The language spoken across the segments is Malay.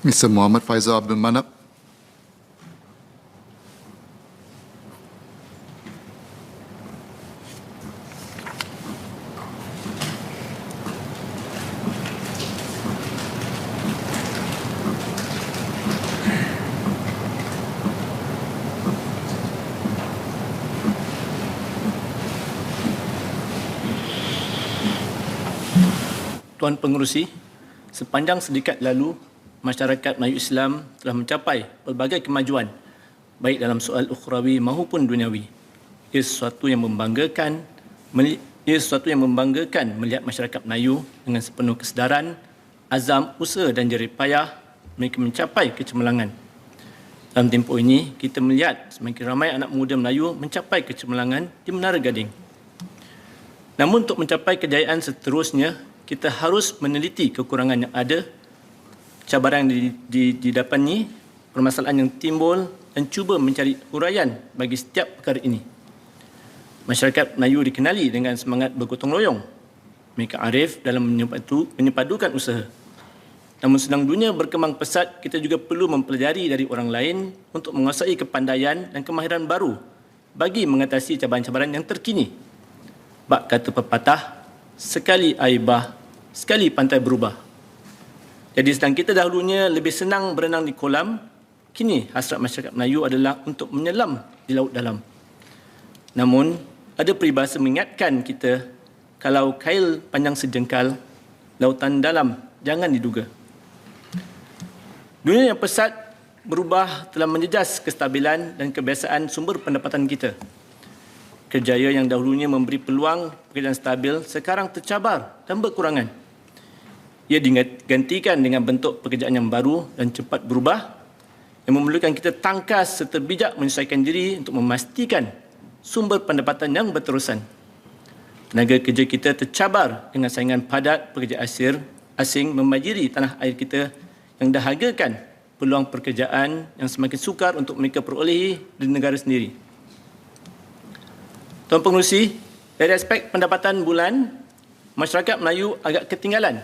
Mr. Muhammad Faizal Abdul Manap. Tuan Pengerusi, sepanjang sedekat lalu, masyarakat Melayu Islam telah mencapai pelbagai kemajuan, baik dalam soal ukhrawi maupun duniawi. Ia sesuatu yang membanggakan melihat masyarakat Melayu dengan sepenuh kesedaran, azam, usaha dan jerih payah mereka mencapai kecemerlangan. Dalam tempoh ini, kita melihat semakin ramai anak muda Melayu mencapai kecemerlangan di Menara Gading. Namun untuk mencapai kejayaan seterusnya, kita harus meneliti kekurangan yang ada, cabaran yang didapati, permasalahan yang timbul dan cuba mencari huraian bagi setiap perkara ini. Masyarakat Melayu dikenali dengan semangat bergotong royong. Mereka arif dalam menyepadukan usaha. Namun sedang dunia berkembang pesat, kita juga perlu mempelajari dari orang lain untuk menguasai kepandaian dan kemahiran baru bagi mengatasi cabaran-cabaran yang terkini. Bak kata pepatah, sekali air bah, sekali pantai berubah. Jadi sedang kita dahulunya lebih senang berenang di kolam, kini hasrat masyarakat Melayu adalah untuk menyelam di laut dalam. Namun, ada peribahasa mengingatkan kita, kalau kail panjang sejengkal, lautan dalam jangan diduga. Dunia yang pesat berubah telah menjejas kestabilan dan kebiasaan sumber pendapatan kita. Kerjaya yang dahulunya memberi peluang pekerjaan stabil sekarang tercabar dan berkurangan. Ia digantikan dengan bentuk pekerjaan yang baru dan cepat berubah yang memerlukan kita tangkas serta bijak menyesuaikan diri untuk memastikan sumber pendapatan yang berterusan. Tenaga kerja kita tercabar dengan saingan padat pekerja asing membajiri tanah air kita yang dahagakan peluang pekerjaan yang semakin sukar untuk mereka perolehi di negara sendiri. Tuan Pengerusi, dari aspek pendapatan bulan, masyarakat Melayu agak ketinggalan.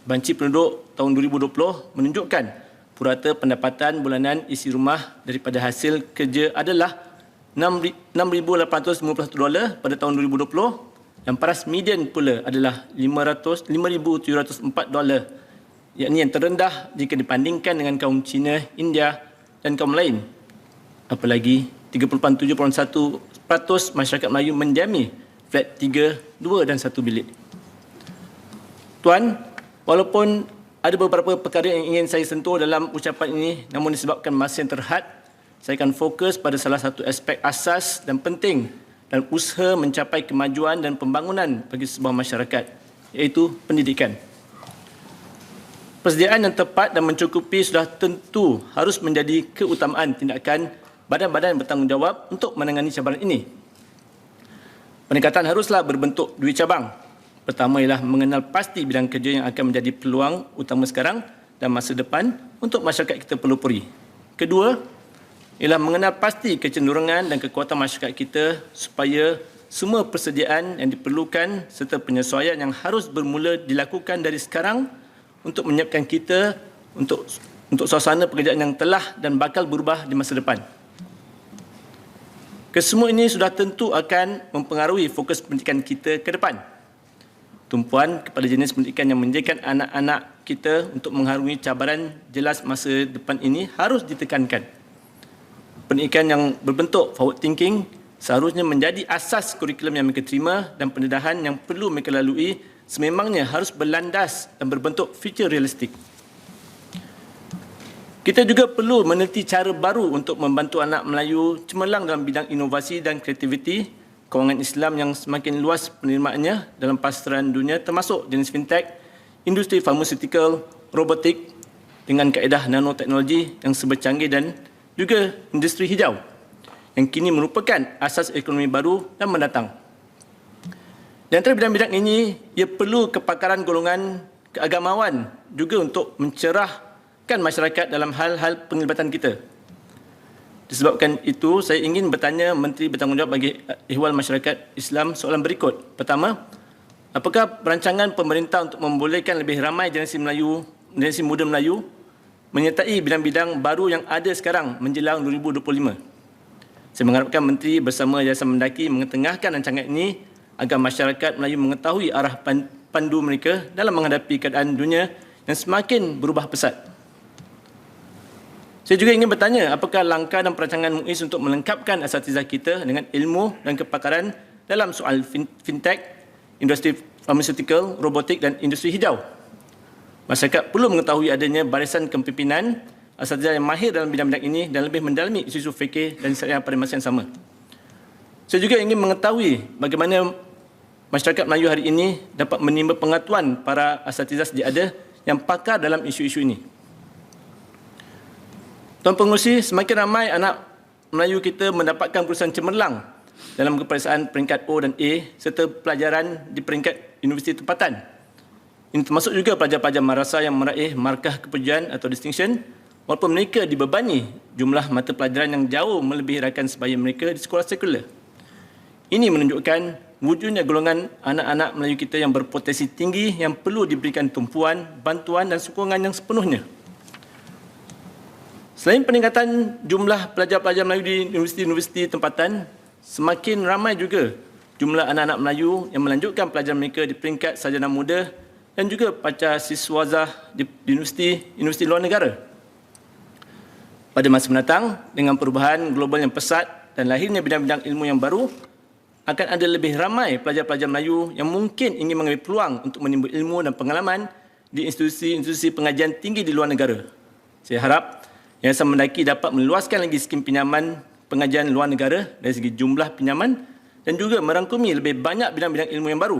Banci penduduk tahun 2020 menunjukkan purata pendapatan bulanan isi rumah daripada hasil kerja adalah $6,851 pada tahun 2020 dan paras median pula adalah $5,704, yakni yang terendah jika dibandingkan dengan kaum Cina, India dan kaum lain. Apalagi 30.71% masyarakat Melayu mendiami flat 3, 2 dan 1 bilik. Tuan, walaupun ada beberapa perkara yang ingin saya sentuh dalam ucapan ini, namun disebabkan masa yang terhad, saya akan fokus pada salah satu aspek asas dan penting dalam usaha mencapai kemajuan dan pembangunan bagi sebuah masyarakat, iaitu pendidikan. Persediaan yang tepat dan mencukupi sudah tentu harus menjadi keutamaan tindakan badan-badan yang bertanggungjawab untuk menangani cabaran ini. Pendekatan haruslah berbentuk dua cabang. Pertama ialah mengenal pasti bidang kerja yang akan menjadi peluang utama sekarang dan masa depan untuk masyarakat kita pelopori. Kedua ialah mengenal pasti kecenderungan dan kekuatan masyarakat kita supaya semua persediaan yang diperlukan serta penyesuaian yang harus bermula dilakukan dari sekarang untuk menyiapkan kita untuk suasana pekerjaan yang telah dan bakal berubah di masa depan. Kesemua ini sudah tentu akan mempengaruhi fokus pendidikan kita ke depan. Tumpuan kepada jenis pendidikan yang menjadikan anak-anak kita untuk mengharungi cabaran jelas masa depan ini harus ditekankan. Pendidikan yang berbentuk forward thinking seharusnya menjadi asas kurikulum yang mereka terima dan pendedahan yang perlu mereka lalui sememangnya harus berlandas dan berbentuk future realistik. Kita juga perlu meneliti cara baru untuk membantu anak Melayu cemerlang dalam bidang inovasi dan kreativiti, kewangan Islam yang semakin luas penerimaannya dalam pasaran dunia termasuk jenis fintech, industri farmaceutical, robotik dengan kaedah nanoteknologi yang sebercanggih dan juga industri hijau yang kini merupakan asas ekonomi baru dan mendatang. Di antara bidang-bidang ini, ia perlu kepakaran golongan keagamawan juga untuk mencerahkan masyarakat dalam hal-hal penglibatan kita. Disebabkan itu, saya ingin bertanya Menteri Bertanggungjawab bagi Ehwal Masyarakat Islam soalan berikut. Pertama, apakah perancangan pemerintah untuk membolehkan lebih ramai generasi muda Melayu menyertai bidang-bidang baru yang ada sekarang menjelang 2025. Saya mengharapkan Menteri bersama Yayasan Mendaki mengetengahkan rancangan ini agar masyarakat Melayu mengetahui arah pandu mereka dalam menghadapi keadaan dunia yang semakin berubah pesat. Saya juga ingin bertanya, apakah langkah dan perancangan MUIS untuk melengkapkan asatizah kita dengan ilmu dan kepakaran dalam soal fintech, industri farmaceutical, robotik dan industri hijau? Masyarakat perlu mengetahui adanya barisan kepimpinan asatizah yang mahir dalam bidang-bidang ini dan lebih mendalami isu-isu fikir dan syariah pada masa yang sama. Saya juga ingin mengetahui bagaimana masyarakat Melayu hari ini dapat menimba pengetahuan para asatizah sedia ada yang pakar dalam isu-isu ini. Tuan Pengerusi, semakin ramai anak Melayu kita mendapatkan kelulusan cemerlang dalam keperiksaan peringkat O dan A serta pelajaran di peringkat universiti tempatan. Ini termasuk juga pelajar-pelajar madrasah yang meraih markah kepujian atau distinction walaupun mereka dibebani jumlah mata pelajaran yang jauh melebihi rakan sebaya mereka di sekolah sekular. Ini menunjukkan wujudnya golongan anak-anak Melayu kita yang berpotensi tinggi yang perlu diberikan tumpuan, bantuan dan sokongan yang sepenuhnya. Selain peningkatan jumlah pelajar-pelajar Melayu di universiti-universiti tempatan, semakin ramai juga jumlah anak-anak Melayu yang melanjutkan pelajaran mereka di peringkat sarjana muda dan juga pasca siswazah di universiti luar negara. Pada masa mendatang, dengan perubahan global yang pesat dan lahirnya bidang-bidang ilmu yang baru, akan ada lebih ramai pelajar-pelajar Melayu yang mungkin ingin mengambil peluang untuk menimba ilmu dan pengalaman di institusi-institusi pengajian tinggi di luar negara. Saya harap Yayasan Mendaki dapat meluaskan lagi skim pinjaman pengajian luar negara dari segi jumlah pinjaman dan juga merangkumi lebih banyak bidang-bidang ilmu yang baru.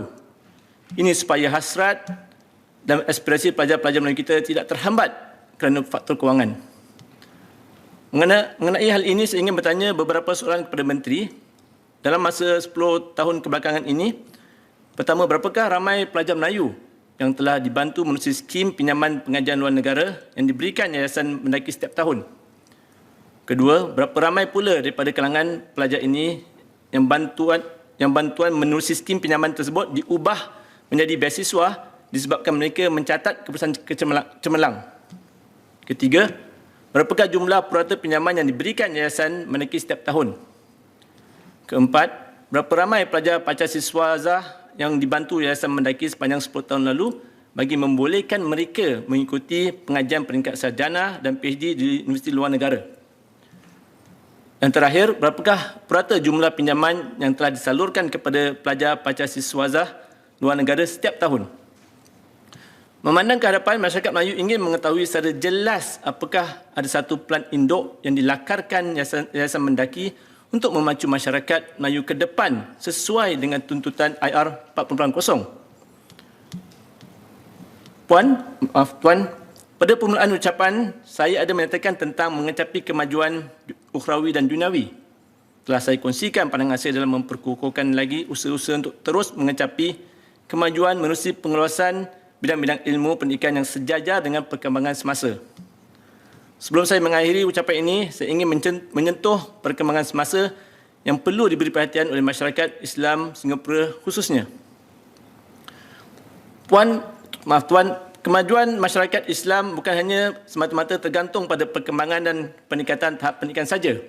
Ini supaya hasrat dan aspirasi pelajar-pelajar Melayu kita tidak terhambat kerana faktor kewangan. Mengenai hal ini, saya ingin bertanya beberapa soalan kepada Menteri. Dalam masa 10 tahun kebelakangan ini, pertama, berapakah ramai pelajar Melayu yang telah dibantu menerusi skim pinjaman pengajian luar negara yang diberikan Yayasan Mendaki setiap tahun? Kedua, berapa ramai pula daripada kalangan pelajar ini yang bantuan menerusi skim pinjaman tersebut diubah menjadi beasiswa disebabkan mereka mencatat keputusan cemerlang? Ketiga, berapakah jumlah purata pinjaman yang diberikan Yayasan Mendaki setiap tahun? Keempat, berapa ramai pelajar pasca siswazah yang dibantu Yayasan Mendaki sepanjang 10 tahun lalu bagi membolehkan mereka mengikuti pengajian peringkat sarjana dan PhD di universiti luar negara? Dan terakhir, berapakah purata jumlah pinjaman yang telah disalurkan kepada pelajar pasca siswazah luar negara setiap tahun? Memandang ke hadapan, masyarakat Melayu ingin mengetahui secara jelas apakah ada satu plan induk yang dilakarkan Yayasan Mendaki untuk memacu masyarakat Melayu ke depan sesuai dengan tuntutan IR 4.0. Tuan, pada permulaan ucapan, saya ada menyatakan tentang mengecapi kemajuan ukhrawi dan duniawi. Telah saya kongsikan pandangan saya dalam memperkukuhkan lagi usaha-usaha untuk terus mengecapi kemajuan menerusi pengeluasan bidang-bidang ilmu pendidikan yang sejajar dengan perkembangan semasa. Sebelum saya mengakhiri ucapan ini, saya ingin menyentuh perkembangan semasa yang perlu diberi perhatian oleh masyarakat Islam Singapura khususnya. Tuan, kemajuan masyarakat Islam bukan hanya semata-mata tergantung pada perkembangan dan peningkatan tahap pendidikan saja.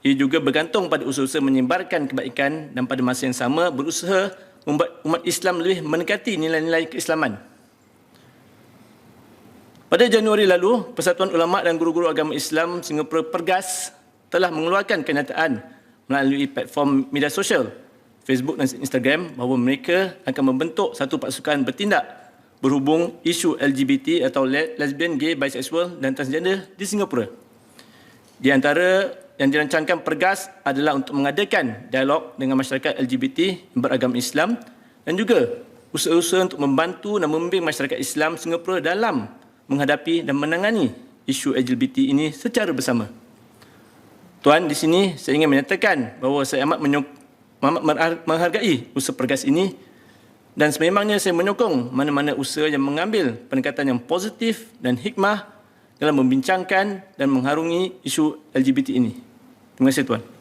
Ia juga bergantung pada usaha-usaha menyebarkan kebaikan dan pada masa yang sama berusaha membuat umat Islam lebih mendekati nilai-nilai keislaman. Pada Januari lalu, Persatuan Ulama dan Guru-Guru Agama Islam Singapura Pergas telah mengeluarkan kenyataan melalui platform media sosial, Facebook dan Instagram bahawa mereka akan membentuk satu pasukan bertindak berhubung isu LGBT atau lesbian, gay, bisexual dan transgender di Singapura. Di antara yang dirancangkan Pergas adalah untuk mengadakan dialog dengan masyarakat LGBT yang beragama Islam dan juga usaha-usaha untuk membantu dan membimbing masyarakat Islam Singapura dalam menghadapi dan menangani isu LGBT ini secara bersama. Tuan, di sini saya ingin menyatakan bahawa saya amat menghargai usaha Pergas ini dan sememangnya saya menyokong mana-mana usaha yang mengambil pendekatan yang positif dan hikmah dalam membincangkan dan mengharungi isu LGBT ini. Terima kasih, Tuan.